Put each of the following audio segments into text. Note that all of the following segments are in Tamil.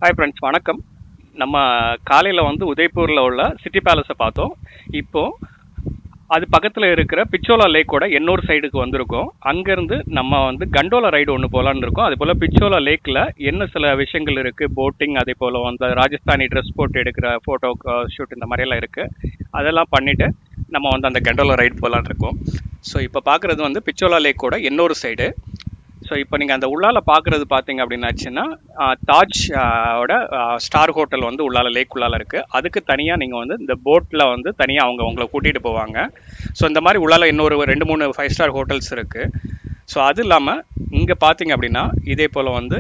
ஹாய் ஃப்ரெண்ட்ஸ், வணக்கம். நம்ம காலையில் வந்து உதய்பூரில் உள்ள சிட்டி பேலஸை பார்த்தோம். இப்போது அது பக்கத்தில் இருக்கிற பிச்சோலா லேக்கோட இன்னொரு சைடுக்கு வந்திருக்கோம். அங்கேருந்து நம்ம வந்து கண்டோலா ரைடு ஒன்று போகலான்னு இருக்கோம். அதே போல் பிச்சோலா லேக்கில் என்ன சில விஷயங்கள் இருக்குது, போட்டிங், அதே போல் வந்து ராஜஸ்தானி ட்ரெஸ் போட்டு எடுக்கிற ஃபோட்டோ ஷூட் இந்த மாதிரியெல்லாம் இருக்குது. அதெல்லாம் பண்ணிவிட்டு நம்ம வந்து அந்த கண்டோலா ரைடு போகலான்னு இருக்கோம். ஸோ இப்போ பார்க்குறது வந்து பிச்சோலா லேக்கோட இன்னொரு சைடு. ஸோ இப்போ நீங்கள் அந்த உள்ளால பார்க்குறது பார்த்தீங்க அப்படின்னாச்சுன்னா தாஜ் ஓட ஸ்டார் ஹோட்டல் வந்து உள்ளால லேக் உள்ளால இருக்குது. அதுக்கு தனியாக நீங்கள் வந்து இந்த போட்டில் வந்து தனியாக அவங்க உங்களை கூட்டிகிட்டு போவாங்க. ஸோ இந்த மாதிரி உள்ளால இன்னொரு 2-3 5 ஸ்டார் ஹோட்டல்ஸ் இருக்குது. ஸோ அது இல்லாமல் இங்கே பார்த்தீங்க அப்படின்னா இதே போல் வந்து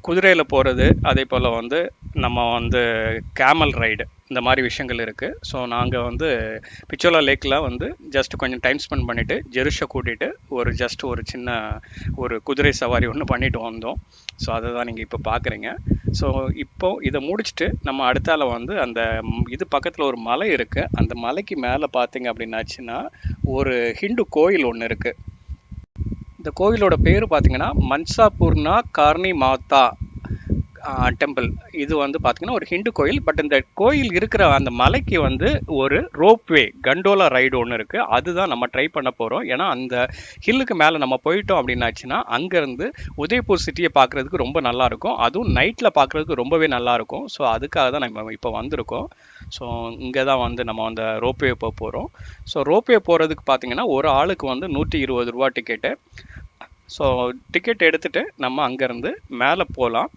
குதிரையில் போகிறது, அதே போல் வந்து நம்ம வந்து கேமல் ரைடு, இந்த மாதிரி விஷயங்கள் இருக்குது. ஸோ நாங்கள் வந்து பிச்சோலா லேக்கில் வந்து ஜஸ்ட் கொஞ்சம் டைம் ஸ்பெண்ட் பண்ணிவிட்டு ஜெருஷை கூட்டிகிட்டு ஒரு சின்ன ஒரு குதிரை சவாரி ஒன்று பண்ணிட்டு வந்தோம். ஸோ அதை தான் நீங்கள் இப்போ பார்க்குறீங்க. ஸோ இப்போது இதை முடிச்சுட்டு நம்ம அடுத்தால வந்து அந்த இது பக்கத்தில் ஒரு மலை இருக்குது. அந்த மலைக்கு மேலே பார்த்தீங்க அப்படின்னாச்சுன்னா ஒரு ஹிந்து கோயில் ஒன்று இருக்குது. இந்த கோவிலோட பேர் பார்த்தீங்கன்னா மன்சாபூர்னா கார்னிமாதா டெம்பிள். இது வந்து பார்த்தீங்கன்னா ஒரு ஹிந்து கோயில். பட் இந்த கோயில் இருக்கிற அந்த மலைக்கு வந்து ஒரு ரோப்வே கண்டோலா ரைடு ஒன்று இருக்குது. அதுதான் நம்ம ட்ரை பண்ண போகிறோம். ஏன்னா அந்த ஹில்லுக்கு மேலே நம்ம போயிட்டோம் அப்படின்னாச்சுன்னா அங்கேருந்து உதய்பூர் சிட்டியை பார்க்குறதுக்கு ரொம்ப நல்லாயிருக்கும். அதுவும் நைட்டில் பார்க்குறதுக்கு ரொம்பவே நல்லாயிருக்கும். ஸோ அதுக்காக தான் நம்ம இப்போ வந்திருக்கோம். ஸோ இங்கே தான் வந்து நம்ம அந்த ரோப்வே போக போகிறோம். ஸோ ரோப்வே போகிறதுக்கு பார்த்தீங்கன்னா ஒரு ஆளுக்கு வந்து 120 ரூபா டிக்கெட்டு. ஸோ டிக்கெட் எடுத்துகிட்டு நம்ம அங்கேருந்து மேலே போகலாம்.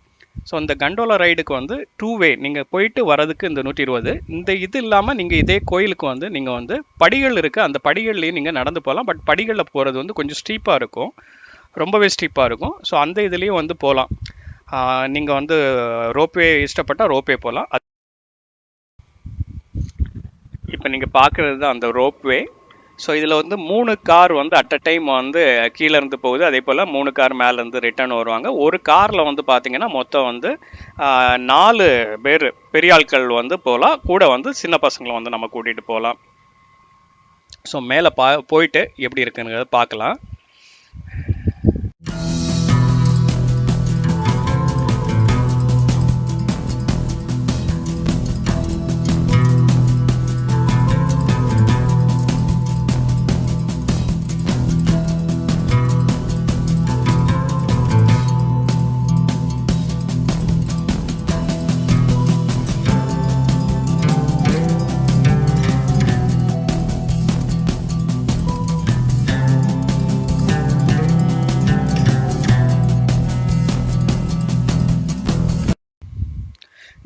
ஸோ இந்த கண்டோலா ரைடுக்கு வந்து 2 வே, நீங்கள் போயிட்டு வரதுக்கு இந்த 120. இந்த இது இல்லாமல் நீங்கள் இதே கோயிலுக்கு வந்து நீங்கள் வந்து படிகள் இருக்குது, அந்த படிகள்லேயும் நீங்கள் நடந்து போகலாம். பட் படிகளில் போகிறது வந்து கொஞ்சம் ஸ்டீப்பாக இருக்கும், ரொம்பவே ஸ்டீப்பாக இருக்கும். ஸோ அந்த இதுலேயும் வந்து போகலாம். நீங்கள் வந்து ரோப்வே இஷ்டப்பட்டால் ரோப்வே போகலாம். இப்போ நீங்கள் பார்க்குறது தான் அந்த ரோப்வே. ஸோ இதில் வந்து 3 கார் வந்து அட் அ டைம் வந்து கீழேருந்து போகுது. அதே போல் 3 கார் மேலேருந்து ரிட்டர்ன் வருவாங்க. ஒரு காரில் வந்து பார்த்திங்கன்னா மொத்தம் வந்து 4 பேர் பெரிய ஆட்கள் வந்து போகலாம். கூட வந்து சின்ன பசங்களை வந்து நம்ம கூட்டிகிட்டு போகலாம். ஸோ மேலே போயிட்டு எப்படி இருக்குங்கிறத பார்க்கலாம்.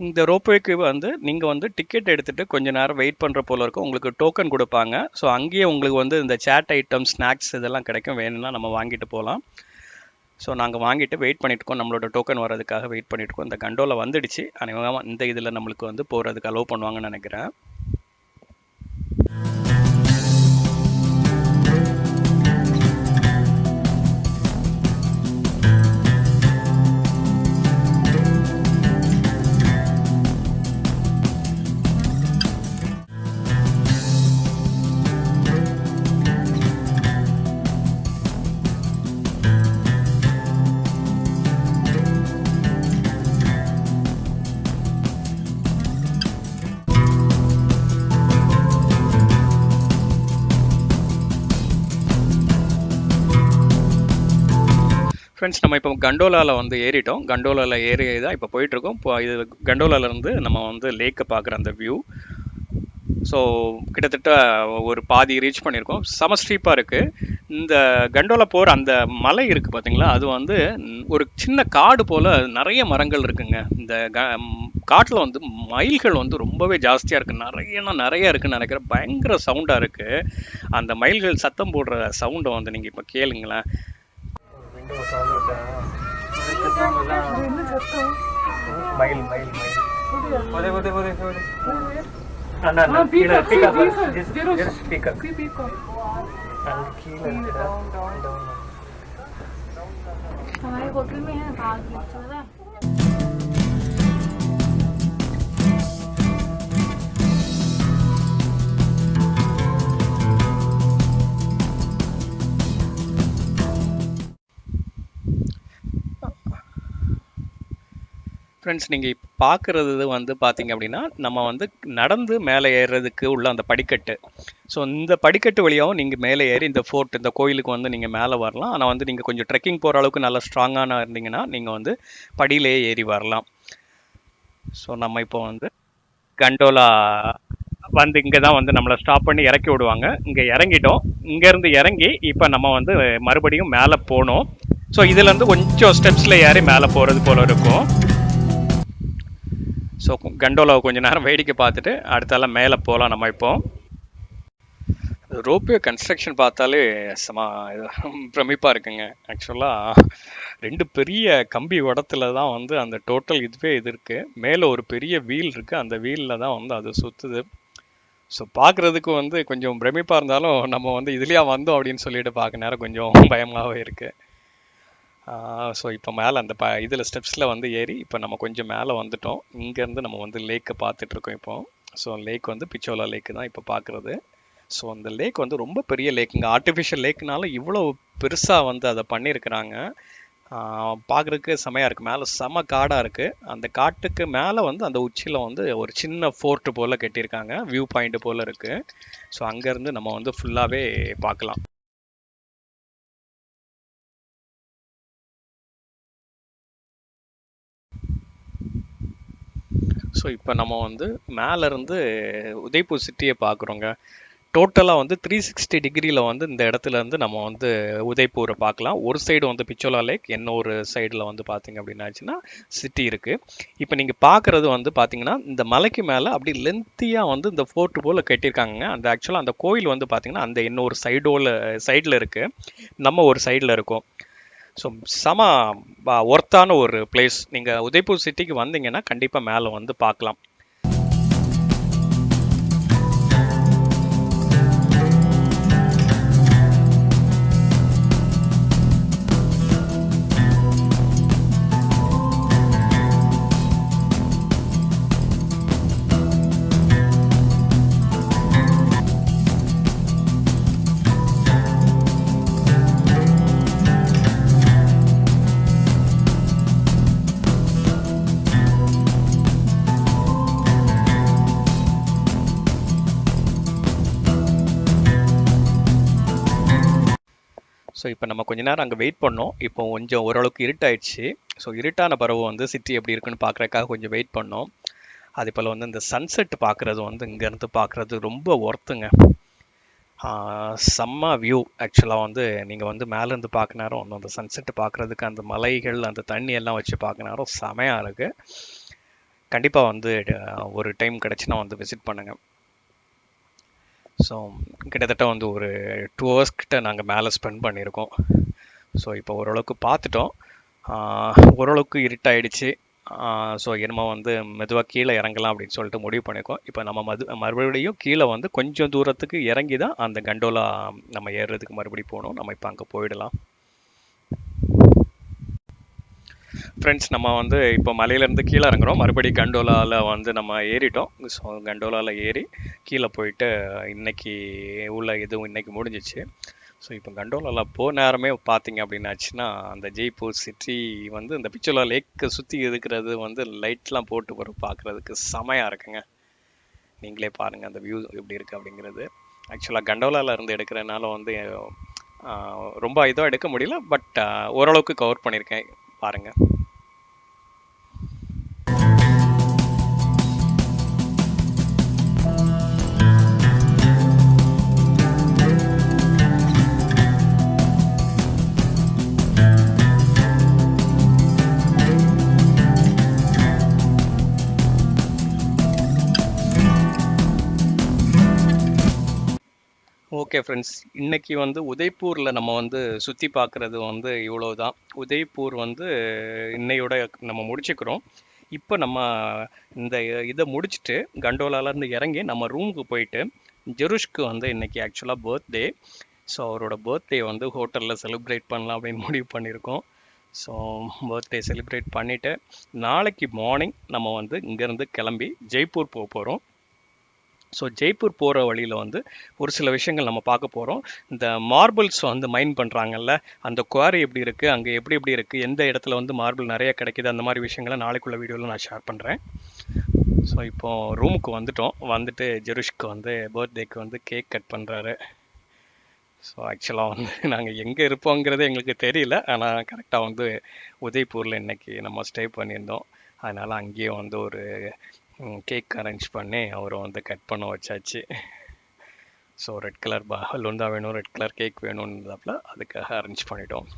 இந்த ரோப்வேக்கு வந்து நீங்கள் வந்து டிக்கெட் எடுத்துகிட்டு கொஞ்சம் நேரம் வெயிட் பண்ணுற போல் இருக்கும். உங்களுக்கு டோக்கன் கொடுப்பாங்க. ஸோ அங்கேயே உங்களுக்கு வந்து இந்த சேட் ஐட்டம், ஸ்நாக்ஸ் இதெல்லாம் கிடைக்கும். வேணும்னா நம்ம வாங்கிட்டு போகலாம். ஸோ நாங்கள் வாங்கிட்டு வெயிட் பண்ணிட்டுருக்கோம். நம்மளோட டோக்கன் வர்றதுக்காக வெயிட் பண்ணிட்டுருக்கோம். இந்த கண்டோலா வந்துடுச்சு. அநேகமாக இந்த இதில் நம்மளுக்கு வந்து போகிறதுக்கு அலோவ் பண்ணுவாங்கன்னு நினைக்கிறேன். ஃப்ரெண்ட்ஸ், நம்ம இப்போ கண்டோலாவில் வந்து ஏறிட்டோம். கண்டோலாவில் ஏறி தான் இப்போ போயிட்டுருக்கோம். இப்போ இது கண்டோலாவிலேருந்து நம்ம வந்து லேக்கை பார்க்குற அந்த வியூ. ஸோ கிட்டத்தட்ட ஒரு பாதி ரீச் பண்ணியிருக்கோம். செம ஸ்டீப்பாக இருக்குது. இந்த கண்டோலா போகிற அந்த மலை இருக்குது பார்த்தீங்களா, அது வந்து ஒரு சின்ன காடு போல் நிறைய மரங்கள் இருக்குங்க. இந்த காட்டில் வந்து மயில்கள் வந்து ரொம்பவே ஜாஸ்தியாக இருக்குது. நிறைய இருக்குதுன்னு நினைக்கிறேன். பயங்கர சவுண்டாக இருக்குது. அந்த மயில்கள் சத்தம் போடுற சவுண்டை வந்து நீங்கள் இப்போ கேளுங்களேன். மயில் மயில் हमारे होटल में है भाग ஃப்ரெண்ட்ஸ், நீங்கள் இப்போ பார்க்குறது வந்து பார்த்தீங்க அப்படின்னா, நம்ம வந்து நடந்து மேலே ஏறுறதுக்கு உள்ள அந்த படிக்கட்டு. ஸோ இந்த படிக்கட்டு வழியாகவும் நீங்கள் மேலே ஏறி இந்த ஃபோர்ட், இந்த கோயிலுக்கு வந்து நீங்கள் மேலே வரலாம். ஆனால் வந்து நீங்கள் கொஞ்சம் ட்ரெக்கிங் போகிற அளவுக்கு நல்லா ஸ்ட்ராங்கான இருந்தீங்கன்னா நீங்கள் வந்து படியிலேயே ஏறி வரலாம். ஸோ நம்ம இப்போ வந்து கண்டோலா வந்து இங்கே தான் வந்து நம்மளை ஸ்டாப் பண்ணி இறக்கி விடுவாங்க. இங்கே இறங்கிட்டோம். இங்கேருந்து இறங்கி இப்போ நம்ம வந்து மறுபடியும் மேலே போகணும். ஸோ இதுலேருந்து கொஞ்சம் ஸ்டெப்ஸில் ஏறி மேலே போகிறது போல் இருக்கும். ஸோ கண்டோலாவை கொஞ்சம் நேரம் வேடிக்கை பார்த்துட்டு அடுத்தால மேலே போகலாம். நம்ம இப்போ ரோப்வே கன்ஸ்ட்ரக்ஷன் பார்த்தாலே செம பிரமிப்பாக இருக்குங்க. ஆக்சுவலாக 2 பெரிய கம்பி வடத்தில் தான் வந்து அந்த டோட்டல் இதுவே இது இருக்குது. மேலே ஒரு பெரிய வீல் இருக்குது. அந்த வீலில் தான் வந்து அது சுற்றுது. ஸோ பார்க்குறதுக்கு வந்து கொஞ்சம் பிரமிப்பாக இருந்தாலும் நம்ம வந்து இதுலையா வந்தோம் அப்படின்னு சொல்லிட்டு பார்க்க நேரம் கொஞ்சம் பயமாகவே இருக்குது. ஸோ இப்போ மேலே அந்த இதில் ஸ்டெப்ஸில் வந்து ஏறி இப்போ நம்ம கொஞ்சம் மேலே வந்துட்டோம். இங்கேருந்து நம்ம வந்து லேக்கை பார்த்துட்ருக்கோம் இப்போ. ஸோ லேக் வந்து பிச்சோலா லேக்கு தான் இப்போ பார்க்குறது. ஸோ அந்த லேக் வந்து ரொம்ப பெரிய லேக்குங்க. ஆர்டிஃபிஷியல் லேக்குனால இவ்வளோ பெருசாக வந்து அதை பண்ணியிருக்கிறாங்க. பார்க்குறதுக்கு செமையாக இருக்குது. மேலே செம காடாக இருக்குது. அந்த காட்டுக்கு மேலே வந்து அந்த உச்சியில் வந்து ஒரு சின்ன ஃபோர்ட்டு போல் கட்டியிருக்காங்க. வியூ பாயிண்ட் போல் இருக்குது. ஸோ அங்கேருந்து நம்ம வந்து ஃபுல்லாகவே பார்க்கலாம். ஸோ இப்போ நம்ம வந்து மேலேருந்து உதய்பூர் சிட்டியை பார்க்குறோங்க. டோட்டலாக வந்து 360 டிகிரியில் வந்து இந்த இடத்துல இருந்து நம்ம வந்து உதய்பூரை பார்க்கலாம். ஒரு சைடு வந்து பிச்சோலா லேக், இன்னொரு சைடில் வந்து பார்த்தீங்க அப்படின்னாச்சுன்னா சிட்டி இருக்குது. இப்போ நீங்கள் பார்க்குறது வந்து பார்த்தீங்கன்னா இந்த மலைக்கு மேலே அப்படி லென்த்தியாக வந்து இந்த ஃபோர்ட்டு போல் கட்டியிருக்காங்க. அந்த ஆக்சுவலாக அந்த கோயில் வந்து பார்த்தீங்கன்னா அந்த இன்னொரு சைடில் இருக்குது. நம்ம ஒரு சைடில் இருக்கோம். ஸோ செம ஒர்த்தான ஒரு பிளேஸ். நீங்கள் உதய்பூர் சிட்டிக்கு வந்தீங்கன்னா கண்டிப்பாக மேலே வந்து பார்க்கலாம். ஸோ இப்போ நம்ம கொஞ்ச நேரம் அங்கே வெயிட் பண்ணோம். இப்போ கொஞ்சம் ஓரளவுக்கு இருட்டாயிடுச்சு. ஸோ இருட்டான பிறகு வந்து சிட்டி எப்படி இருக்குன்னு பார்க்குறதுக்காக கொஞ்சம் வெயிட் பண்ணோம். அதே போல் வந்து இந்த சன்செட் பார்க்குறது வந்து இங்கேருந்து பார்க்குறது ரொம்ப ஒர்த்துங்க. செம்ம வியூ. ஆக்சுவலாக வந்து நீங்கள் வந்து மேலேருந்து பார்க்க நேரம் அந்த சன்செட்டு பார்க்குறதுக்கு அந்த மலைகள், அந்த தண்ணி எல்லாம் வச்சு பார்க்க நேரம் செமையாக இருக்குது. கண்டிப்பாக வந்து ஒரு டைம் கிடச்சினா வந்து விசிட் பண்ணுங்கள். ஸோ கிட்டத்தட்ட வந்து ஒரு 2 hours கிட்ட நாங்கள் மேலே ஸ்பெண்ட் பண்ணியிருக்கோம். ஸோ இப்போ ஓரளவுக்கு பார்த்துட்டோம். ஓரளவுக்கு இருட்டாயிடுச்சு. ஸோ என்னமோ வந்து மெதுவாக கீழே இறங்கலாம் அப்படின்னு சொல்லிட்டு முடிவு பண்ணியிருக்கோம். இப்போ நம்ம மறுபடியும் கீழே வந்து கொஞ்சம் தூரத்துக்கு இறங்கி தான் அந்த கண்டோலா நம்ம ஏறுறதுக்கு மறுபடியும் போகணும். நம்ம இப்போ அங்கே போயிடலாம். ஃப்ரெண்ட்ஸ், நம்ம வந்து இப்போ மலையிலேருந்து கீழே இறங்குறோம். மறுபடியும் கண்டோலாவில் வந்து நம்ம ஏறிட்டோம். ஸோ கண்டோலாவில் ஏறி கீழே போயிட்டு இன்னைக்கு உள்ள இதுவும் இன்னைக்கு முடிஞ்சிச்சு. ஸோ இப்போ கண்டோலாவில் நேரமே பார்த்தீங்க அப்படின்னாச்சுன்னா அந்த ஜெய்ப்பூர் சிட்டி வந்து இந்த பிச்சோலா லேக்கை சுற்றி இருக்கிறது வந்து லைட்லாம் போட்டு வரும். பார்க்குறதுக்கு செமையாக இருக்குங்க. நீங்களே பாருங்கள் அந்த வியூ எப்படி இருக்குது அப்படிங்கிறது. ஆக்சுவலாக கண்டோலாவில் இருந்து எடுக்கிறதுனால வந்து ரொம்ப இதாக எடுக்க முடியல. பட் ஓரளவுக்கு கவர் பண்ணியிருக்கேன். பாருங்கள். ஓகே ஃப்ரெண்ட்ஸ், இன்றைக்கி வந்து உதய்பூரில் நம்ம வந்து சுற்றி பார்க்குறது வந்து இவ்வளோ தான். உதய்பூர் வந்து இன்னையோட நம்ம முடிச்சுக்கிறோம். இப்போ நம்ம இந்த இதை முடிச்சுட்டு கண்டோலாலேருந்து இறங்கி நம்ம ரூமுக்கு போயிட்டு ஜெருஷ்க்கு வந்து இன்றைக்கி ஆக்சுவலாக பர்த்டே. ஸோ அவரோட பர்த்டே வந்து ஹோட்டலில் செலிப்ரேட் பண்ணலாம் அப்படின்னு முடிவு பண்ணியிருக்கோம். ஸோ பர்த்டே செலிப்ரேட் பண்ணிவிட்டு நாளைக்கு மார்னிங் நம்ம வந்து இங்கேருந்து கிளம்பி ஜெய்ப்பூர் போக போகிறோம். ஸோ ஜெய்ப்பூர் போகிற வழியில் வந்து ஒரு சில விஷயங்கள் நம்ம பார்க்க போகிறோம். இந்த மார்பிள்ஸ் வந்து மைன் பண்ணுறாங்கல்ல, அந்த குவாரி எப்படி இருக்குது, அங்கே எப்படி எப்படி இருக்குது, எந்த இடத்துல வந்து மார்பிள் நிறைய கிடைக்கிது, அந்த மாதிரி விஷயங்களை நாளைக்குள்ள வீடியோவில் நான் ஷேர் பண்ணுறேன். ஸோ இப்போது ரூமுக்கு வந்துட்டு ஜெருஷ்க்கு வந்து பர்த்டேக்கு வந்து கேக் கட் பண்ணுறாரு. ஸோ ஆக்சுவலாக வந்து நாங்கள் எங்கே இருப்போங்கிறது எங்களுக்கு தெரியல, ஆனால் கரெக்டாக வந்து உதய்பூரில் இன்றைக்கி நம்ம ஸ்டே பண்ணியிருந்தோம். அதனால் அங்கேயே வந்து ஒரு கேக் அரேஞ்ச் பண்ணி அவரை வந்து கட் பண்ண வச்சாச்சு. ஸோ ரெட் கலர் பலூன் தான் வேணும், ரெட் கலர் கேக் வேணும்ன்றதாப்புல அதுக்காக அரேஞ்ச் பண்ணிட்டோம்.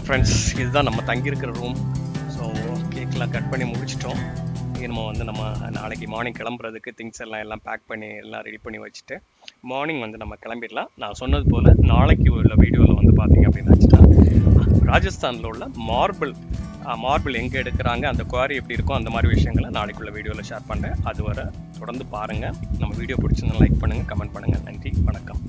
ஃப்ரெண்ட்ஸ், இதுதான் நம்ம தங்கியிருக்கிற ரூம். ஸோ கேக்லாம் கட் பண்ணி முடிச்சிட்டோம். நம்ம வந்து நம்ம நாளைக்கு மார்னிங் கிளம்புறதுக்கு திங்ஸ் எல்லாம் பேக் பண்ணி எல்லாம் ரெடி பண்ணி வச்சுட்டு மார்னிங் வந்து நம்ம கிளம்பிடலாம். நான் சொன்னது போல் நாளைக்கு உள்ள வீடியோவில் வந்து பார்த்தீங்க அப்படின்னாச்சுன்னா ராஜஸ்தானில் உள்ள மார்பிள் எங்கே எடுக்கிறாங்க, அந்த குவாரி எப்படி இருக்கும், அந்த மாதிரி விஷயங்களை நாளைக்குள்ள வீடியோவில் ஷேர் பண்ணுறேன். அதுவரை தொடர்ந்து பாருங்கள். நம்ம வீடியோ பிடிச்சிருந்தா லைக் பண்ணுங்கள், கமெண்ட் பண்ணுங்கள். நன்றி, வணக்கம்.